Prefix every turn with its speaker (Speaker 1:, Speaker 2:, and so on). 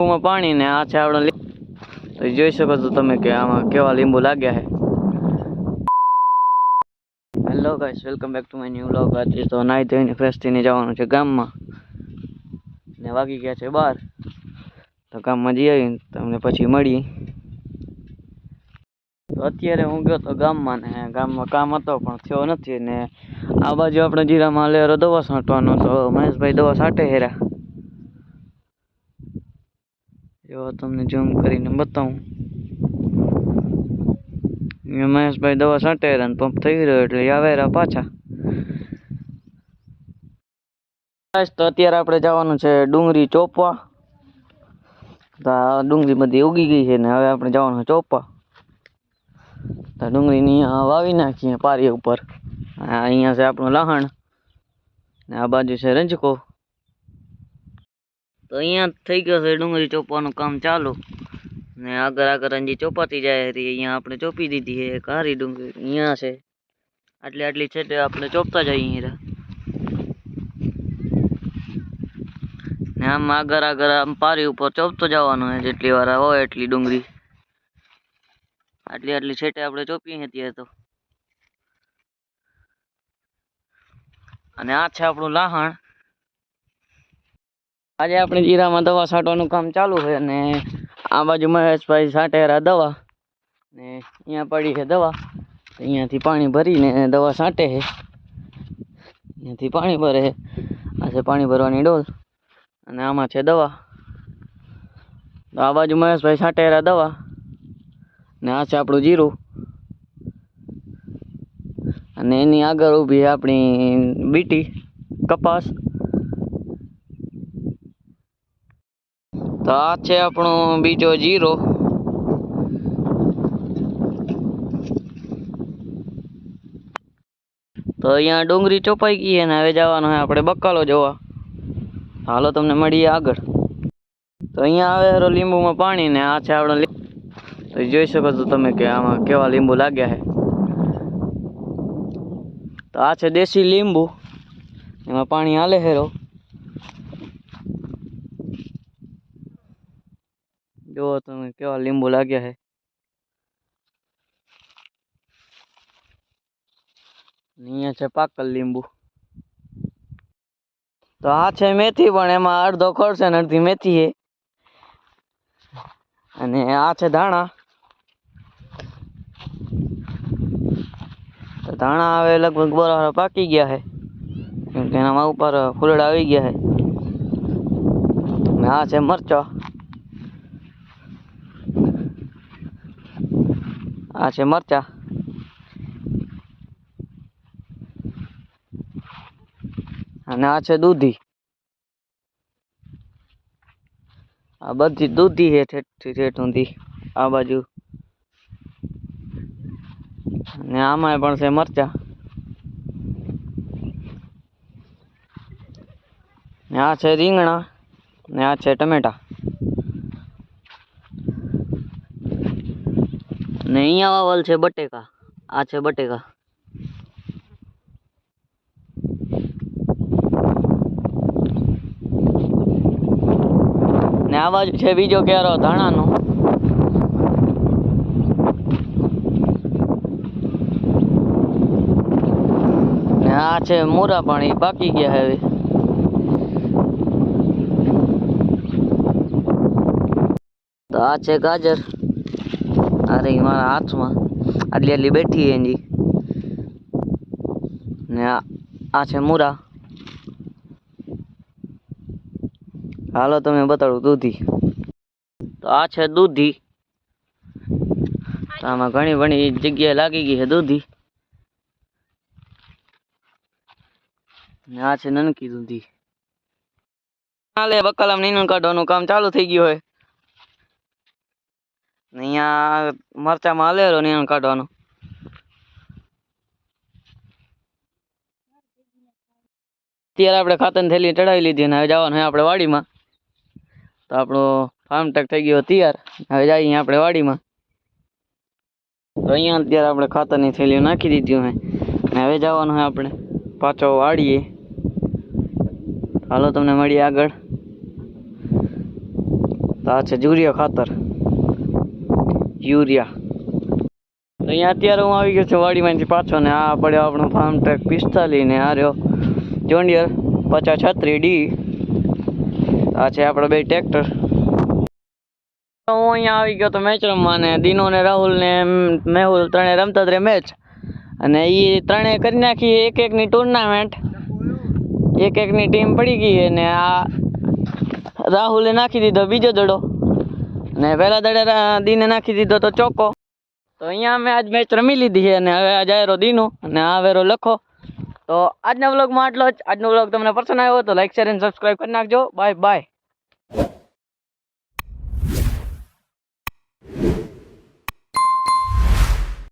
Speaker 1: લીંબુમાં પાણી ને આ છે આપણો તો જોઈ શકો છો તમે કે આમાં કેવા લીંબુ લાગ્યા છે. Hello guys, welcome back to my new vlog. આજે તો નાઈ ધોઈને ફ્રેશ થઈને જવાનું છે ગામમાં ને વાગી ગયા છે 12. તો ગામમાં જઈ આવીને તમને પછી મળીએ. તો અત્યારે હું ગયો તો ગામમાં ને ગામમાં કામ હતો પણ થયો નથી ને આ બાજુ આપણે જીરામાં લેરો દવા છાંટવાનો તો મહેશભાઈ દવા છાંટે હેરા. જો તમને ઝૂમ કરીને બતાવું. મહેશભાઈ દવા છાંટે હેરા ને પંપ થઈ રહ્યો એટલે આવે રા પાછા. તો અત્યારે આપણે જવાનું છે ડુંગળી ચોપવા. તો આ ડુંગળી બધી ઉગી ગઈ છે ને હવે આપણે જવાનું છે ચોપવા. તો ડુંગળીની વાવી નાખીએ પારી ઉપર. અહીંયા છે આપણું લહણ ને આ બાજુ છે રંજકો. તો અહીંયા થઈ ગયો છે ડુંગળી ચોપવાનું કામ ચાલુ ને આગળ હજી ચોપાતી જાય હતી. અહીંયા આપણે ચોપી દીધી છે કારી ડુંગળી. અહીંયા છે આટલી છે તે આપણે ચોપતા જઈએ ને આમ આગળ આમ પારી ઉપર ચોપતો જવાનું છે. જેટલી વાર હોય એટલી ડુંગળી આટલી છેટે આપણે ચોપીએ ત્યારે તો. અને આ છે આપણું લહણ. આજે આપણે જીરામાં દવા છાંટવાનું કામ ચાલુ છે અને આ બાજુ મહેશભાઈ છાંટેરા દવા ને અહીંયા પડી છે દવા. અહીંયાથી પાણી ભરીને દવા છાંટે છે. અહીંયાથી પાણી ભરે છે. આ છે પાણી ભરવાની ડોલ અને આમાં છે દવા. તો આ બાજુ મહેશભાઈ છાંટેરા દવા ને આ છે આપણું જીરું અને એની આગળ ઊભી આપણી બીટી કપાસ. તો આ છે આપણો બીજો જીરો. તો અહીંયા ડુંગળી ચોપાઈ ગઈ અને હવે જવાનું હોય આપણે બકાલો જોવા. હાલો તમને મળીએ આગળ. તો અહીંયા આવે લીંબુમાં પાણી ને આ છે આપણો. તો જોઈ શકો છો તમે કે આમાં કેવા લીંબુ લાગ્યા છે. તો આ છે દેશી લીંબુ, એમાં પાણી હાલે હેરો. જુઓ તમે કેવા લીંબુ લાગ્યા છે. અહીંયા છે પાકલ લીંબુ. તો આ છે મેથી, પણ એમાં અડધો ખોળ છે ને અડધી મેથી છે. અને આ છે ધાણા. તો ધાણા હવે લગભગ બરાબર પાકી ગયા છે કેમ કે એનામાં ઉપર ફૂલડા આવી ગયા છે. અને આ છે મરચા. આ છે મરચા અને આ છે દૂધી. આ બધી દૂધી છે ઠેઠ ઊંધી આ બાજુ. અને આમાં પણ છે મરચા ને આ છે રીંગણા ને આ છે ટમેટા. ને અહીંયા વાવલ છે બટેકા. આ છે બટેકા. ને આ બાજુ છે બીજો ક્યારો ધાણાનો. ને આ છે મૂરા પાણી પાકી ગયા હવે. તો આ છે ગાજર. અરે મારા હાથમાં આટલી બેઠી એની. ને આ છે મૂરા. હાલો તમે બતાડું દૂધી. તો આ છે દૂધી. તો આમાં ઘણી જગ્યાએ લાગી ગઈ છે દૂધી. ને આ છે નનકી દૂધી. હાલે બકાલામાં નીંદણ કાઢવાનું કામ ચાલુ થઈ ગયું હોય. અહીંયા મરચામાં હાલેરો નીંદણ કાઢવાનું. અત્યારે આપણે ખાતરની થેલી ચડાવી લીધી અને હવે જવાનું હોય આપણે વાડીમાં. તો આપણો ફાર્મ ટેક થઈ ગયો તૈયાર. હવે જઈએ આપણે વાડીમાં. તો અહીંયા અત્યારે આપણે ખાતરની થેલીઓ નાખી દીધી હોય અને હવે જવાનું હોય આપણે પાછો વાડીએ. હાલો તમને મળીએ આગળ. તો આ છે યુરિયા ખાતર, યુરિયા. તો અહીંયા અત્યારે હું આવી ગયો છું વાડીમાંથી પાછો, ને આ પડ્યો આપણો ફાર્મ ટ્રેક 45 ને આ રહ્યો જોન્ડિયર 5036D. આ છે આપણો બે ટ્રેક્ટર. હું અહીંયા આવી ગયો તો મેચ રમવા, ને દિનો ને રાહુલ ને મેહુલ ત્રણે રમતા જ રે મેચ, અને એ ત્રણે કરી નાખી એક એકની ટુર્નામેન્ટ. એક એકની ટીમ પડી ગઈ, અને આ રાહુલે નાખી દીધો બીજો દડો, ને પહેલા દડે દીને નાખી દીધો તો ચોકો. તો અહીંયા અમે આજ મેચ રમી લીધી છે, અને હવે આજ આવેરો દીનો અને આ વેરો લખો. તો આજના વ્લોગમાં આટલો જ. આજનો વ્લોગ તમને પસંદ આવ્યો તો લાઈક શેર અને સબસ્ક્રાઈબ કરી નાખજો. Bye bye.